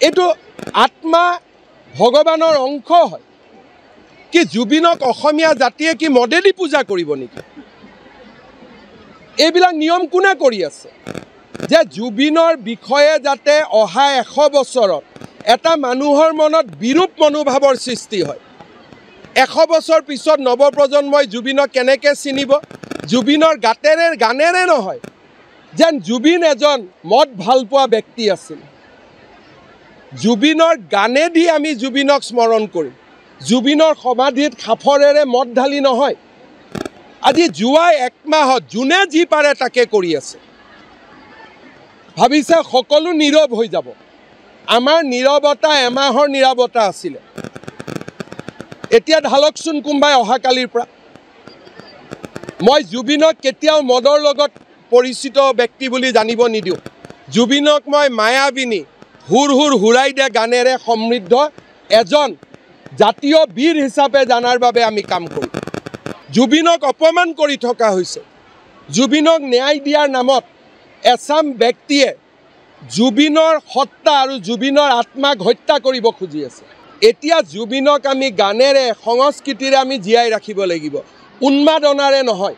এইটো আত্মা ভগৱানৰ অংশ হয় কি জুবিনক অসমীয়া জাতিয়ে কি মডেলি পূজা কৰিব নেকি এইবিলাক নিয়ম কোনে কৰি আছে যে জুবিনৰ বিষয়ে যাতে অহা 100 বছৰত এটা মানুহৰ মনত বিৰূপ মনোভাৱৰ সৃষ্টি হয় 100 বছৰ পিছত নৱপ্ৰজন্মই জুবিনক কেনেকৈ চিনিব জুবিনৰ গানেৰে নহয় যেন জুবিন এজন মদ ভালপোৱা ব্যক্তি আছিল জুবিনৰ গানেদি আমি জুবিনক স্মৰণ কৰিম জুবিনৰ সমাধিত খাফৰেৰে মদ ঢালি নহয় আজি যোৱা 1 মাহত যোনে যি পাৰে তাকে কৰি আছে ভাবিছে সকলো নীৰৱ হৈ যাব আমাৰ নীৰৱতা এমাহৰ নীৰৱতা আছিল এতিয়া ঢালকচোন কোনবাই অহা কালিৰ পৰা মই জুবিনক কেতিয়াও মদৰ লগত পৰিচিত ব্যক্তি বুলি জানিব নিদিও জুবিনক মই মায়াবিনী হুৰ হুৰ হুৰাই দে গানেৰে সমৃদ্ধ এজন জাতীয় বীৰ হিচাপে জানাৰ বাবে আমি কাম কৰো জুবিনক অপমান কৰি থকা হৈছে জুবিনক ন্যায় দিয়াৰ নামত এছাম ব্যক্তিয়ে জুবিনৰ হত্যা আৰু জুবিনৰ আত্মাক হত্যা কৰিব খুজি আছে এতিয়া জুবিনক আমি গানেৰে সংস্কৃতিৰে আমি জীয়াই ৰাখিব লাগিব উন্মাদনাৰে নহয়